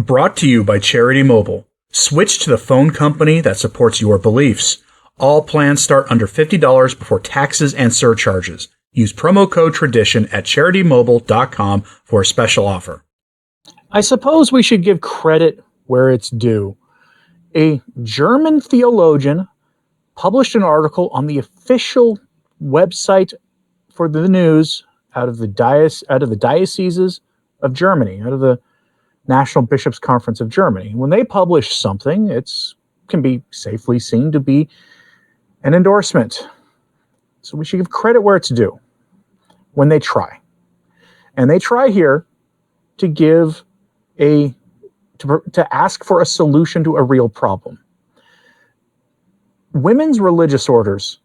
Brought to you by Charity Mobile. Switch to the phone company that supports your beliefs. All plans start under $50 before taxes and surcharges. Use promo code TRADITION at CharityMobile.com for a special offer. I suppose we should give credit where it's due. A German theologian published an article on the official website for the news out of the dioceses of Germany, out of the National Bishops' Conference of Germany. When they publish something, it can be safely seen to be an endorsement. So we should give credit where it's due when they try. And they try here to give to ask for a solution to a real problem. Women's religious orders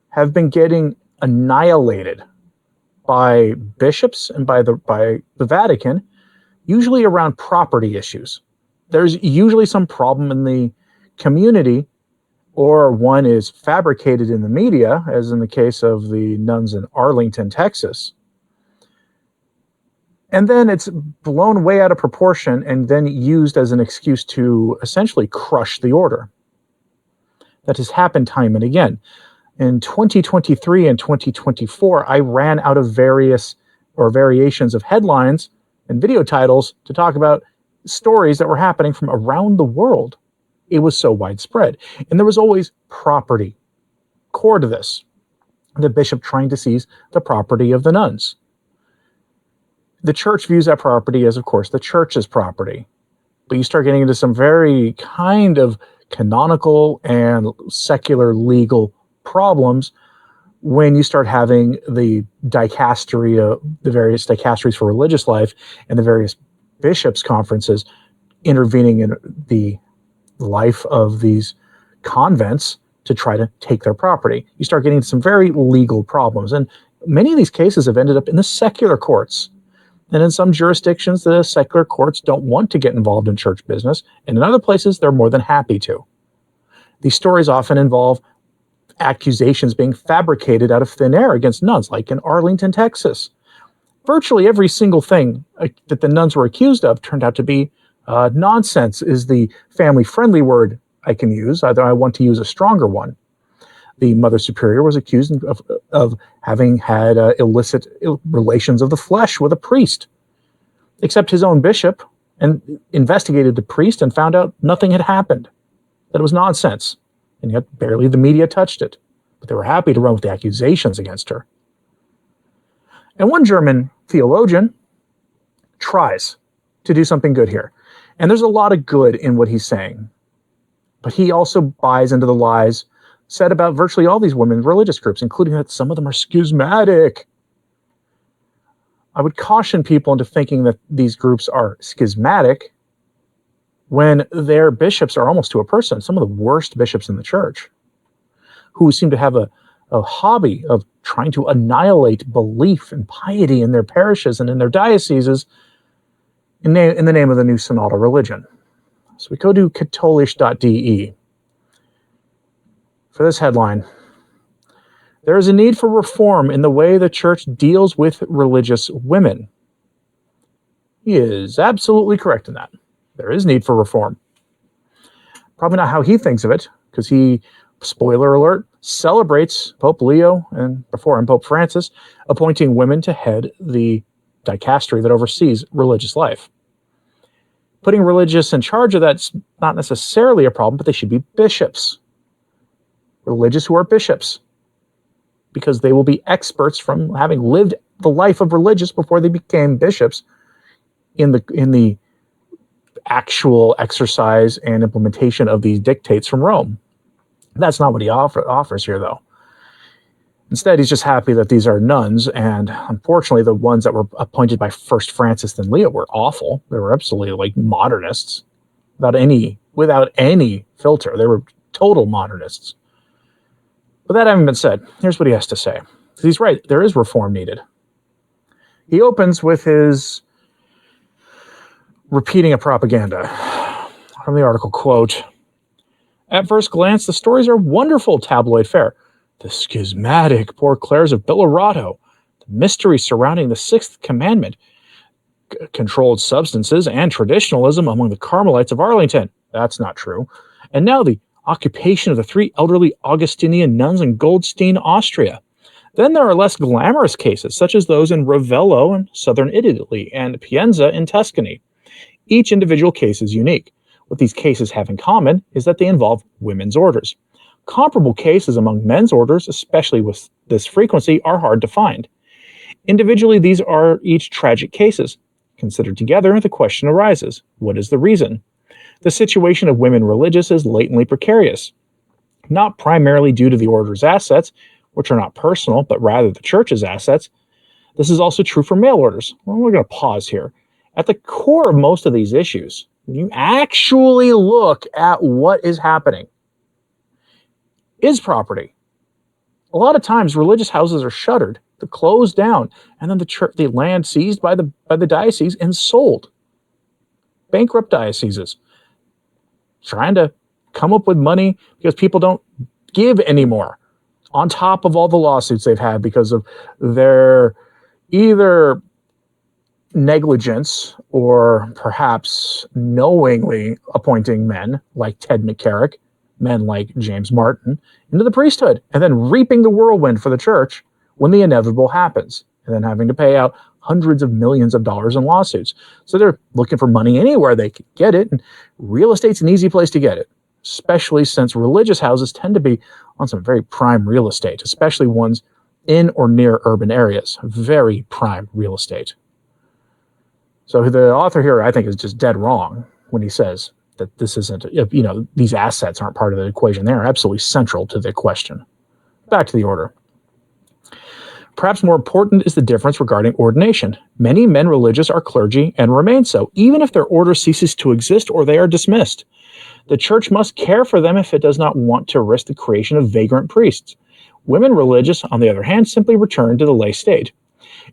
have been getting annihilated by bishops and by the Vatican, usually around property issues. There's usually some problem in the community, or one is fabricated in the media, as in the case of the nuns in Arlington, Texas. And then it's blown way out of proportion and then used as an excuse to essentially crush the order. That has happened time and again. In 2023 and 2024, I ran out of variations of headlines and video titles to talk about stories that were happening from around the world. It was so widespread. And there was always property core to this. The bishop trying to seize the property of the nuns. The church views that property as, of course, the church's property. But you start getting into some very kind of canonical and secular legal problems when you start having the various dicasteries for religious life and the various bishops' conferences intervening in the life of these convents to try to take their property. You start getting some very legal problems. And many of these cases have ended up in the secular courts. And in some jurisdictions, the secular courts don't want to get involved in church business. And in other places, they're more than happy to. These stories often involve accusations being fabricated out of thin air against nuns, like in Arlington, Texas. Virtually every single thing that the nuns were accused of turned out to be nonsense, is the family-friendly word I can use. Either I want to use a stronger one. The Mother Superior was accused of having had illicit relations of the flesh with a priest, except his own bishop and investigated the priest and found out nothing had happened, that it was nonsense. And yet barely the media touched it. But they were happy to run with the accusations against her. And one German theologian tries to do something good here. And there's a lot of good in what he's saying. But he also buys into the lies said about virtually all these women's religious groups, including that some of them are schismatic. I would caution people into thinking that these groups are schismatic when their bishops are almost to a person, some of the worst bishops in the church, who seem to have a hobby of trying to annihilate belief and piety in their parishes and in their dioceses in the name of the new synodal religion. So we go to katholisch.de. For this headline, there is a need for reform in the way the church deals with religious women. He is absolutely correct in that. There is need for reform. Probably not how he thinks of it, because he, spoiler alert, celebrates Pope Leo and before him Pope Francis appointing women to head the dicastery that oversees religious life. Putting religious in charge of that's not necessarily a problem, but they should be bishops. Religious who are bishops, because they will be experts from having lived the life of religious before they became bishops in the actual exercise and implementation of these dictates from Rome. That's not what he offers here, though. Instead, he's just happy that these are nuns, and unfortunately, the ones that were appointed by first Francis and Leo were awful. They were absolutely like modernists, without any filter. They were total modernists. But that having been said, here's what he has to say. He's right, there is reform needed. He opens with his repeating a propaganda from the article, quote, "At first glance, the stories are wonderful tabloid fare. The schismatic poor Clares of Billerado, the mystery surrounding the sixth commandment, controlled substances and traditionalism among the Carmelites of Arlington. That's not true. And now the occupation of the 3 elderly Augustinian nuns in Goldstein, Austria. Then there are less glamorous cases, such as those in Ravello in southern Italy and Pienza in Tuscany. Each individual case is unique. What these cases have in common is that they involve women's orders. Comparable cases among men's orders, especially with this frequency, are hard to find. Individually, these are each tragic cases. Considered together, the question arises, what is the reason? The situation of women religious is latently precarious, not primarily due to the order's assets, which are not personal, but rather the church's assets. This is also true for male orders. Well, we're going to pause here. At the core of most of these issues, when you actually look at what is happening, is property. A lot of times, religious houses are shuttered, they're closed down, and then the land seized by the diocese and sold. Bankrupt dioceses trying to come up with money because people don't give anymore, on top of all the lawsuits they've had because of their either negligence or perhaps knowingly appointing men like Ted McCarrick, men like James Martin, into the priesthood, and then reaping the whirlwind for the church when the inevitable happens, and then having to pay out hundreds of millions of dollars in lawsuits. So they're looking for money anywhere they can get it, and real estate's an easy place to get it, especially since religious houses tend to be on some very prime real estate, especially ones in or near urban areas. Very prime real estate. So the author here, I think, is just dead wrong when he says that this isn't, these assets aren't part of the equation. They are absolutely central to the question. Back to the order. Perhaps more important is the difference regarding ordination. Many men religious are clergy and remain so, even if their order ceases to exist or they are dismissed. The church must care for them if it does not want to risk the creation of vagrant priests. Women religious, on the other hand, simply return to the lay state.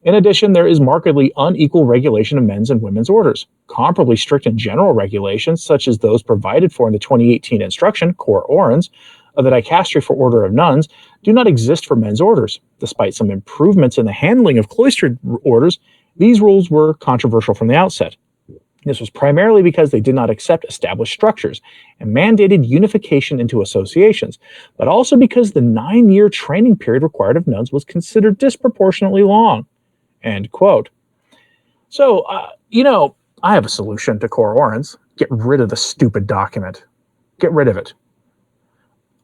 In addition, there is markedly unequal regulation of men's and women's orders. Comparably strict and general regulations, such as those provided for in the 2018 instruction, Cor Orans, of the Dicastery for Order of Nuns, do not exist for men's orders. Despite some improvements in the handling of cloistered orders, these rules were controversial from the outset. This was primarily because they did not accept established structures and mandated unification into associations, but also because the 9-year training period required of nuns was considered disproportionately long. End quote. So, I have a solution to Cor Orans. Get rid of the stupid document. Get rid of it.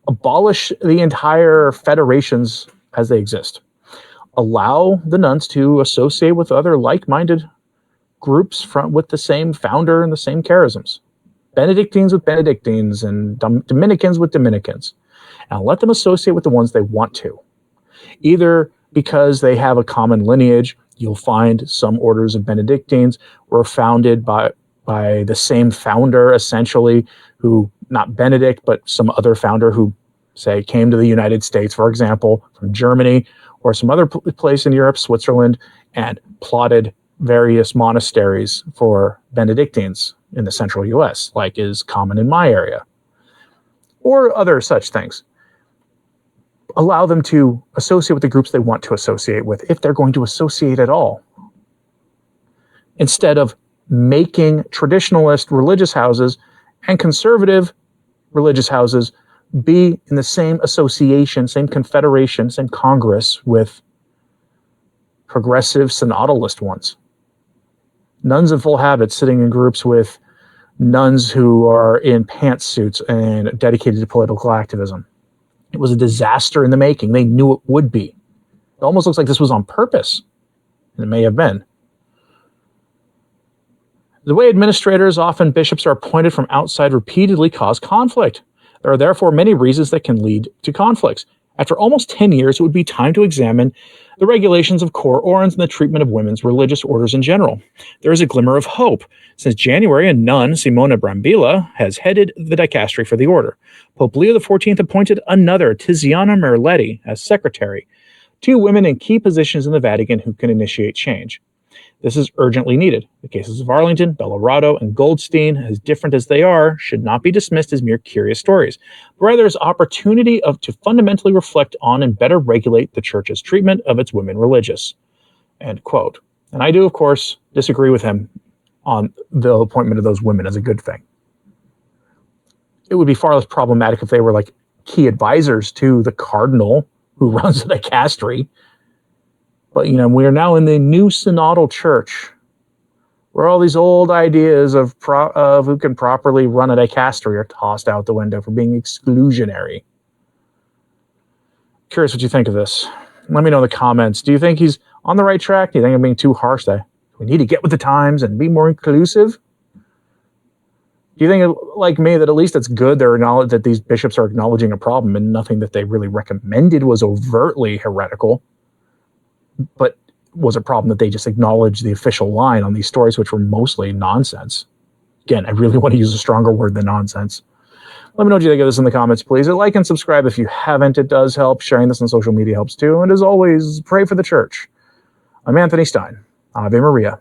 Abolish the entire federations as they exist. Allow the nuns to associate with other like-minded groups with the same founder and the same charisms. Benedictines with Benedictines and Dominicans with Dominicans. And let them associate with the ones they want to. Either because they have a common lineage. You'll find some orders of Benedictines were founded by the same founder, essentially, who, not Benedict, but some other founder who, say, came to the United States, for example, from Germany or some other place in Europe, Switzerland, and plotted various monasteries for Benedictines in the central U.S., like is common in my area, or other such things. Allow them to associate with the groups they want to associate with, if they're going to associate at all. Instead of making traditionalist religious houses and conservative religious houses be in the same association, same confederation, same congress with progressive synodalist ones. Nuns in full habit sitting in groups with nuns who are in pantsuits and dedicated to political activism. It was a disaster in the making. They knew it would be. It almost looks like this was on purpose. And it may have been. The way administrators, often bishops, are appointed from outside repeatedly cause conflict. There are therefore many reasons that can lead to conflicts. After almost 10 years, it would be time to examine the regulations of Cor Orans and the treatment of women's religious orders in general. There is a glimmer of hope. Since January, a nun, Simona Brambilla, has headed the dicastery for the order. Pope Leo XIV appointed another, Tiziana Merletti, as secretary. 2 women in key positions in the Vatican who can initiate change. This is urgently needed. The cases of Arlington, Bellarado, and Goldstein, as different as they are, should not be dismissed as mere curious stories, but rather as opportunity to fundamentally reflect on and better regulate the Church's treatment of its women religious. End quote. And I do, of course, disagree with him on the appointment of those women as a good thing. It would be far less problematic if they were like key advisors to the cardinal who runs the dicastery. But, we are now in the new synodal church where all these old ideas of who can properly run a dicastery are tossed out the window for being exclusionary. Curious what you think of this. Let me know in the comments. Do you think he's on the right track? Do you think I'm being too harsh there? We need to get with the times and be more inclusive? Do you think, like me, that at least it's good that these bishops are acknowledging a problem and nothing that they really recommended was overtly heretical, but was a problem that they just acknowledged the official line on these stories, which were mostly nonsense? Again, I really want to use a stronger word than nonsense. Let me know what you think of this in the comments, please. Like and subscribe if you haven't. It does help. Sharing this on social media helps too. And as always, pray for the church. I'm Anthony Stine. Ave Maria.